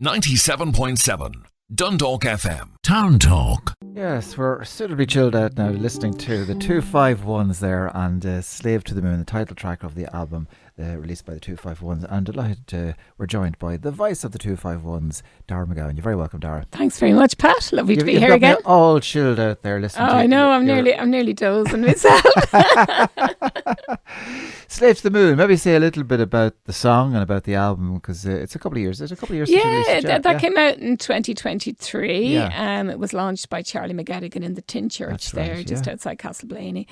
97.7 Dundalk FM. Town Talk. Yes, we're suitably chilled out now listening to the 251s there and Slave to the Moon, the title track of the album released by the 251s. And delighted we're joined by the voice of the 251s, Dara MacGabhann. You're very welcome, Dara. Thanks very much, Pat. Lovely to be here again. You're all chilled out there listening to I know, I'm nearly dozing myself. Slave to the Moon. Maybe say a little bit about the song and about the album, because it's a couple of years. It's a couple of years since you released it. That came out in 2023. Yeah. It was launched by Charlie McGettigan in the Tin Church just outside Castleblaney.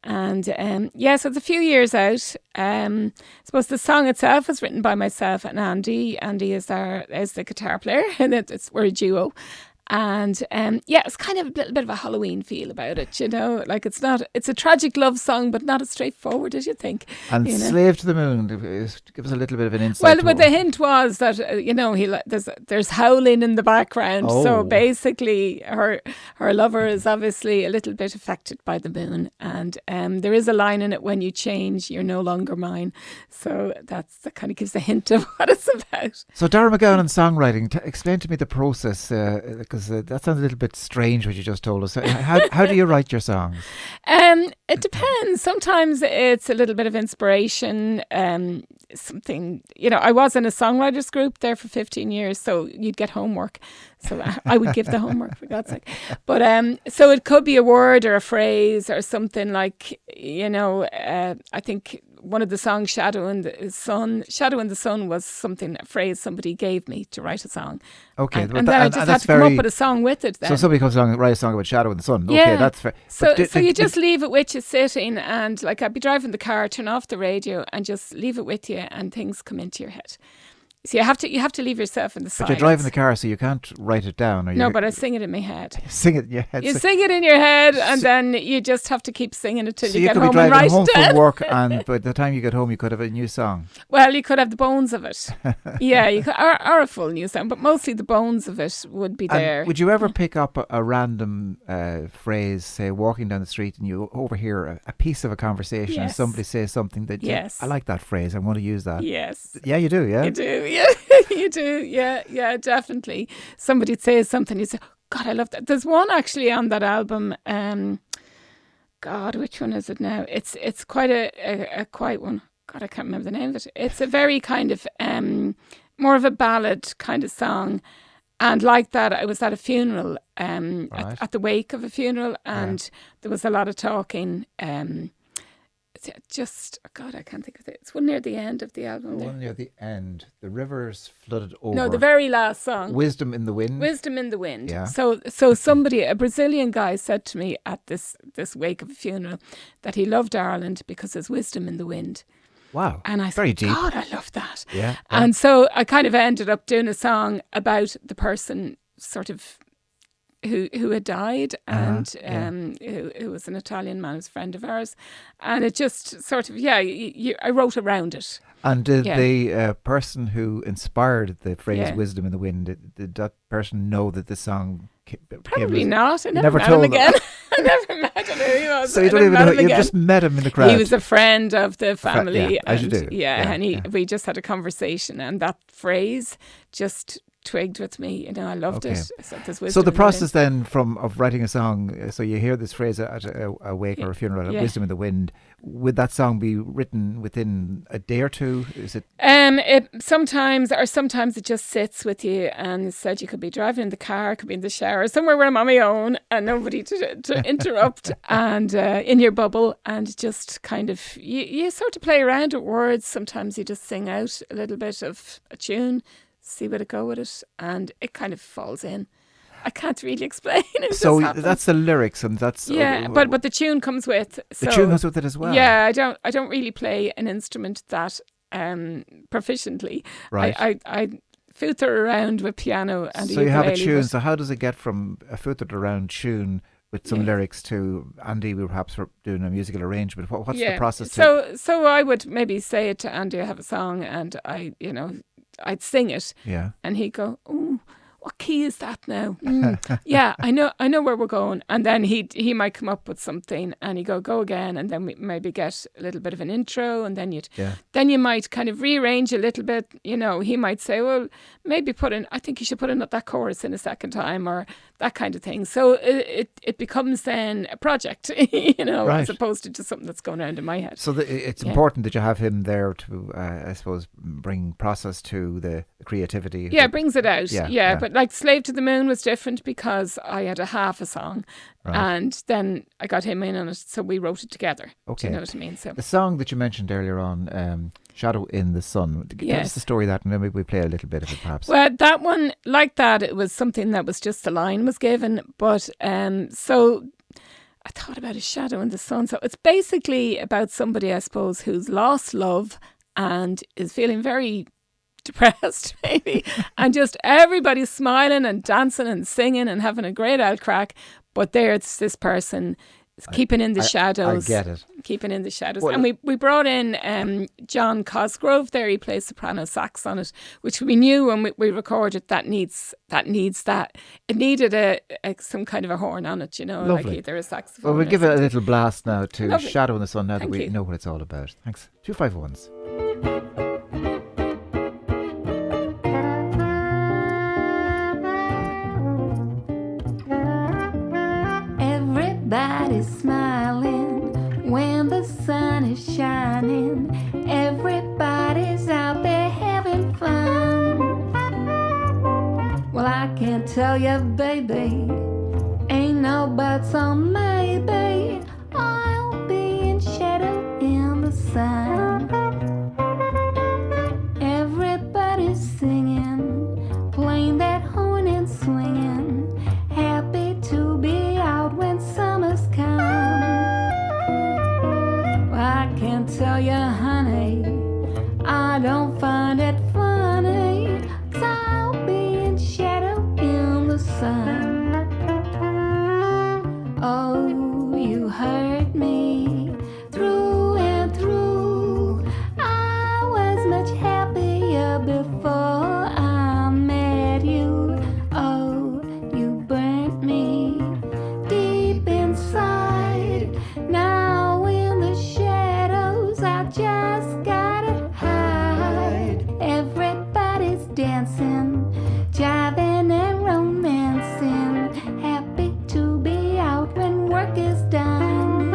And so it's a few years out. I suppose the song itself was written by myself and Andy. Andy is the guitar player, and we're a duo. And it's kind of a little bit of a Halloween feel about it, you know. Like it's a tragic love song, but not as straightforward as you think. And Slave to the Moon, give us a little bit of an insight. Well, but the hint was that there's howling in the background. Oh. So basically, her lover is obviously a little bit affected by the moon, and there is a line in it: "When you change, you're no longer mine." So that kind of gives a hint of what it's about. So Dara MacGabhann and songwriting. Explain to me the process. Because that sounds a little bit strange what you just told us. How do you write your songs? It depends. Sometimes it's a little bit of inspiration. Something, I was in a songwriters group there for 15 years, so you'd get homework. So I would give the homework, for God's sake. But so it could be a word or a phrase or something like, I think one of the songs, Shadow in the Sun was a phrase somebody gave me to write a song. Okay. And then I just had to come up with a song with it then. So somebody comes along and writes a song about Shadow in the Sun. Yeah. Okay, that's fair. So you just leave it with you sitting, and like I'd be driving the car, turn off the radio and just leave it with you, and things come into your head. So you have to leave yourself in the silence. But you're driving the car, so you can't write it down. No, but I sing it in my head. Sing it in your head. You sing it in your head, and then you just have to keep singing it till you get home and write it down. So you could be driving home from work, and by the time you get home, you could have a new song. Well, you could have the bones of it. Yeah, you could, or a full new song, but mostly the bones of it would be there. And would you ever pick up a random phrase, say walking down the street, and you overhear a piece of a conversation, and somebody says something that I like that phrase, I want to use that. Yes. Yeah, you do. Yeah, you do. Yeah. You do, yeah, definitely. Somebody says something, you say, God, I love that. There's one actually on that album. God, which one is it now? It's quite a quiet one. God, I can't remember the name of it. It's a very kind of more of a ballad kind of song. And like that, I was at a funeral, at the wake of a funeral, and there was a lot of talking. God, I can't think of it. It's one near the end of the album. One near the end. The rivers flooded over. No, the very last song. Wisdom in the Wind. Wisdom in the Wind. Yeah. So somebody, a Brazilian guy, said to me at this wake of a funeral that he loved Ireland because there's wisdom in the wind. Wow. And I said, deep. God, I love that. Yeah. And so I kind of ended up doing a song about the person sort of who had died, and who was an Italian man, was a friend of ours, and it just sort of I wrote around it. And did the person who inspired the phrase "wisdom in the wind" did that person know that the song? Probably not. I never met him again. I never met him. Who he was. So you don't even know. You just met him in the crowd. He was a friend of the family, as you do. And we just had a conversation, and that phrase just twigged with me. I loved it. So the process then of writing a song, so you hear this phrase at a wake or a funeral, "Wisdom in the Wind." Would that song be written within a day or two? Is it? Sometimes it just sits with you, and said you could be driving in the car, could be in the shower, somewhere where I'm on my own and nobody to interrupt, and in your bubble, and just kind of you sort of play around with words. Sometimes you just sing out a little bit of a tune, see where to go with it, and it kind of falls in. I can't really explain it. So that's the lyrics, and that's but the tune comes with. The tune comes with it as well. Yeah, I don't really play an instrument that proficiently. Right. I footer around with piano and so you have a tune. So how does it get from a footered around tune with some lyrics to Andy, we perhaps doing a musical arrangement? What's the process? So I would maybe say it to Andy, I have a song, and I'd sing it. Yeah. And he'd go, "Oh, what key key is that now? Yeah, I know where we're going. And then he might come up with something, and he'd go again, and then we maybe get a little bit of an intro, and then you might kind of rearrange a little bit. You know, he might say, well, maybe I think you should put in that chorus in a second time, or that kind of thing. So it becomes then a project, you know, as opposed to just something that's going around in my head. So it's important that you have him there to, I suppose, bring process to the creativity. Yeah, it brings it out. Yeah, but like Slave to the Moon was different because I had a half a song, and then I got him in on it, so we wrote it together. Okay. Do you know what I mean? So the song that you mentioned earlier on, Shadow in the Sun. Give us the story of that, and then maybe we play a little bit of it, perhaps. Well, that one, like that, it was something that was just a line was given, but so I thought about a shadow in the sun. So it's basically about somebody, I suppose, who's lost love and is feeling very depressed, maybe, and just everybody's smiling and dancing and singing and having a great old crack, but there's this person keeping in the shadows. I get it. Keeping in the shadows. Well, and we brought in John Cosgrove there. He plays soprano sax on it, which we knew when we recorded that needs that. It needed some kind of a horn on it, you know, Lovely. like either a saxophone. Well, we'll give it a little blast now to Lovely. Shadow in the Sun, now Thank that we you. know what it's all about. Thanks. 251s. Everybody's smiling when the sun is shining. Everybody's out there having fun. Well, I can't tell you, baby, ain't no buts on maybe. I'll be in shadow in the sun. Everybody's singing, playing that horn and swinging, happy to be out when summer's come. Well, I can't tell you, honey, I don't find it funny, 'cause I'll be in shadow in the sun. Oh, you hurt me through and through. I was much happier before I met you. Oh, you burnt me deep inside. Now in the shadows I just gotta hide. Everybody's dancing, jiving and romancing, happy to be out when work is done.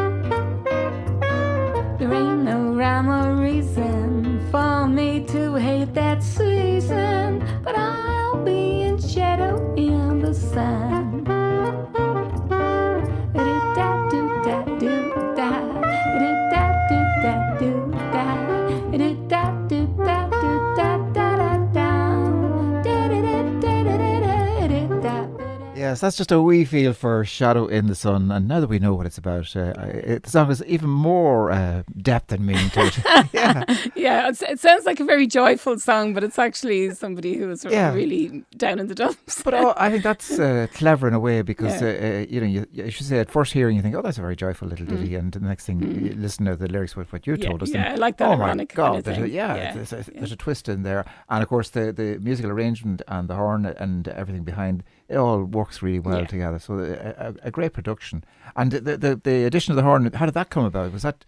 There ain't no rhyme or reason for me to hate that season, but I'll be in shadow in the sun. Yes, that's just a wee feel for Shadow in the Sun. And now that we know what it's about, the song has even more depth and meaning to it. Yeah, it sounds like a very joyful song, but it's actually somebody who is really down in the dumps. But I think that's clever in a way, because you should say at first hearing you think, oh, that's a very joyful little ditty, and the next thing you listen to the lyrics with what you told us. Yeah, I like that ironic kind of thing. There's a twist in there, and of course the musical arrangement and the horn and everything behind it all works really well together. So a great production. And the addition of the horn, how did that come about? Was that?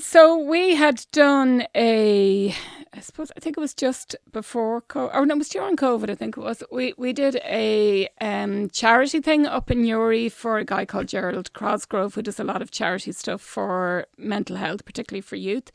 So we had done I think it was just before COVID, or no, it was during COVID, I think it was. We did a charity thing up in Newry for a guy called Gerald Cosgrove, who does a lot of charity stuff for mental health, particularly for youth.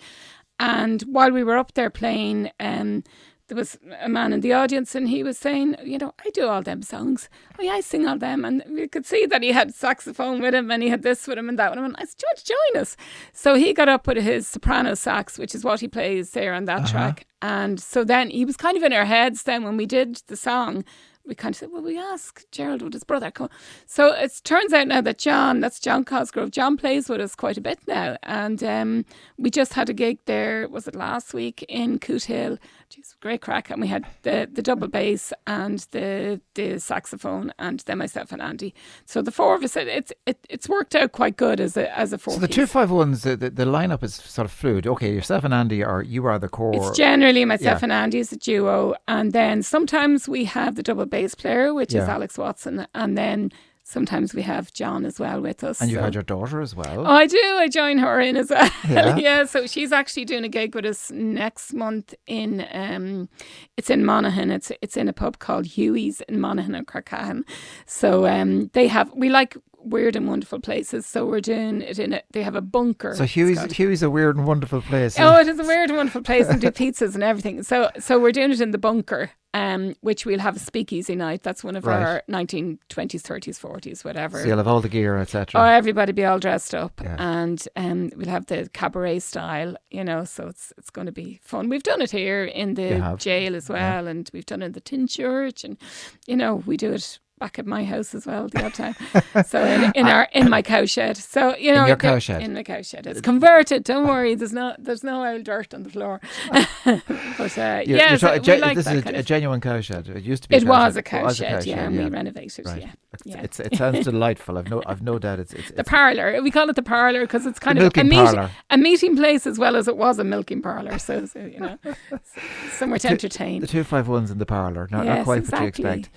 And while we were up there playing, there was a man in the audience, and he was saying, you know, I do all them songs. Oh yeah, I sing all them. And we could see that he had saxophone with him, and he had this with him and that with him. And I said, join us. So he got up with his soprano sax, which is what he plays there on that track. And so then he was kind of in our heads then when we did the song. We kind of said, well, we asked Gerald, would his brother come? So it turns out now that that's John Cosgrove. John plays with us quite a bit now. And we just had a gig there, was it last week, in Coot Hill. Jeez, great crack. And we had the double bass and the saxophone, and then myself and Andy. So the four of us, it's worked out quite good as a four-piece. So the 251s, the lineup is sort of fluid. Okay, yourself and Andy you are the core. It's generally Generally, myself and Andy is a duo. And then sometimes we have the double bass player, which is Alex Watson. And then sometimes we have John as well with us. And you've had your daughter as well. Oh, I do. I join her in as well. Yeah. So she's actually doing a gig with us next month in it's in Monaghan. It's in a pub called Huey's in Monaghan and Carcahan. So we like weird and wonderful places. So we're doing it they have a bunker. So Huey's a weird and wonderful place. Oh, it is a weird and wonderful place and do pizzas and everything. So we're doing it in the bunker. Which we'll have a speakeasy night. That's one of our 1920s, 30s, 40s, whatever. So you'll have all the gear, etc. Oh, everybody be all dressed up, and we'll have the cabaret style, so it's going to be fun. We've done it here in the jail as well, and we've done it in the Tin Church, and we do it back at my house as well the odd time. So in my cowshed. So in your cowshed. In the cowshed. It's converted. Don't worry. There's no old dirt on the floor. But this is a genuine cowshed. It used to be. It was a cowshed. And we renovated. Right. Yeah. It sounds delightful. I've no doubt it's the parlour. We call it the parlour because it's kind of a meeting place as well as it was a milking parlour. So somewhere to entertain. The 251's in the parlour. Not quite what you expect.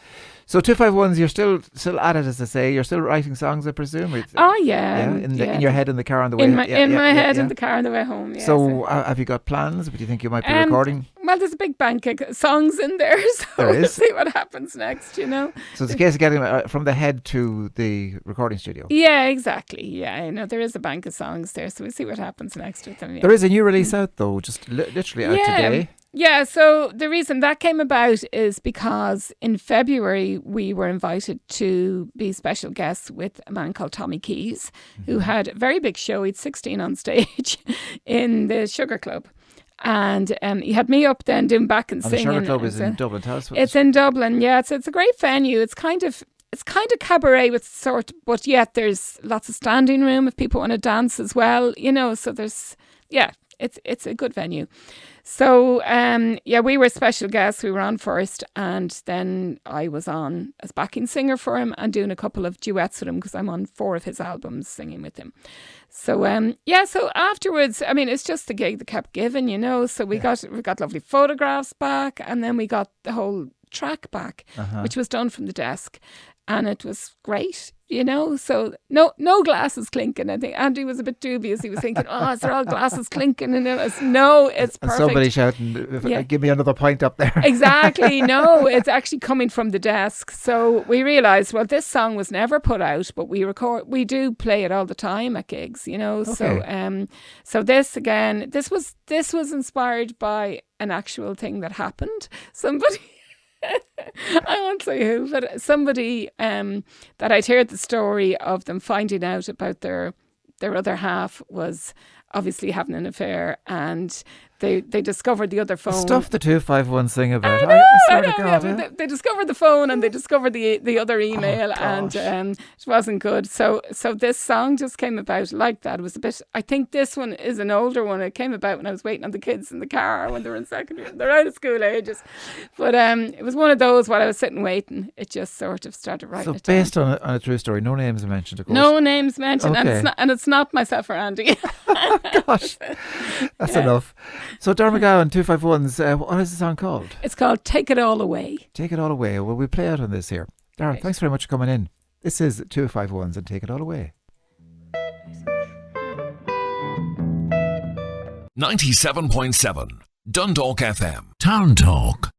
So 251s, you're still at it, as I say. You're still writing songs, I presume. Oh yeah, in your head in the car on the way. In my head in the car on the way home. Yeah, so have you got plans? What do you think you might be recording? Well, there's a big bank of songs in there, so we'll see what happens next. So it's a case of getting from the head to the recording studio. Yeah, exactly. Yeah, there is a bank of songs there, so we'll see what happens next with them. Yeah. There is a new release out though, just literally out today. Yeah, so the reason that came about is because in February we were invited to be special guests with a man called Tommy Keys, who had a very big show. He'd 16 on stage in the Sugar Club. And he had me up then doing back and singing. The Sugar Club is in Dublin. Tell us what it's in Dublin. Yeah, it's a great venue. It's kind of cabaret but yet there's lots of standing room if people want to dance as well. So there's it's a good venue. So, we were special guests. We were on first, and then I was on as backing singer for him and doing a couple of duets with him because I'm on 4 of his albums singing with him. So, so afterwards, it's just the gig that kept giving, So we got lovely photographs back, and then we got the whole track back, which was done from the desk, and it was great. So no glasses clinking. I think Andy was a bit dubious. He was thinking, is there all glasses clinking? And no, it's perfect. And somebody shouting, give me another pint up there. Exactly. No, it's actually coming from the desk. So we realised, well, this song was never put out, but we do play it all the time at gigs, Okay. So this again, this was inspired by an actual thing that happened. Somebody I won't say who, but somebody that I'd heard the story of them finding out about their other half was obviously having an affair, and they discovered the other phone. The stuff the 251 sing about. I swear to God. They discovered the phone and they discovered the other email, and it wasn't good. So this song just came about like that. It was a bit. I think this one is an older one. It came about when I was waiting on the kids in the car when they were in secondary. They're out of school ages, but it was one of those while I was sitting waiting. It just sort of started writing. So based on a true story, no names are mentioned, of course. No names mentioned, okay. and it's not myself or Andy. Gosh, that's enough. So Dara MacGabhann, 251s, what is the song called? It's called Take It All Away. Take It All Away. Well, we'll play out on this here. Dara, thanks very much for coming in. This is 251s and Take It All Away. 97.7 Dundalk FM. Town Talk.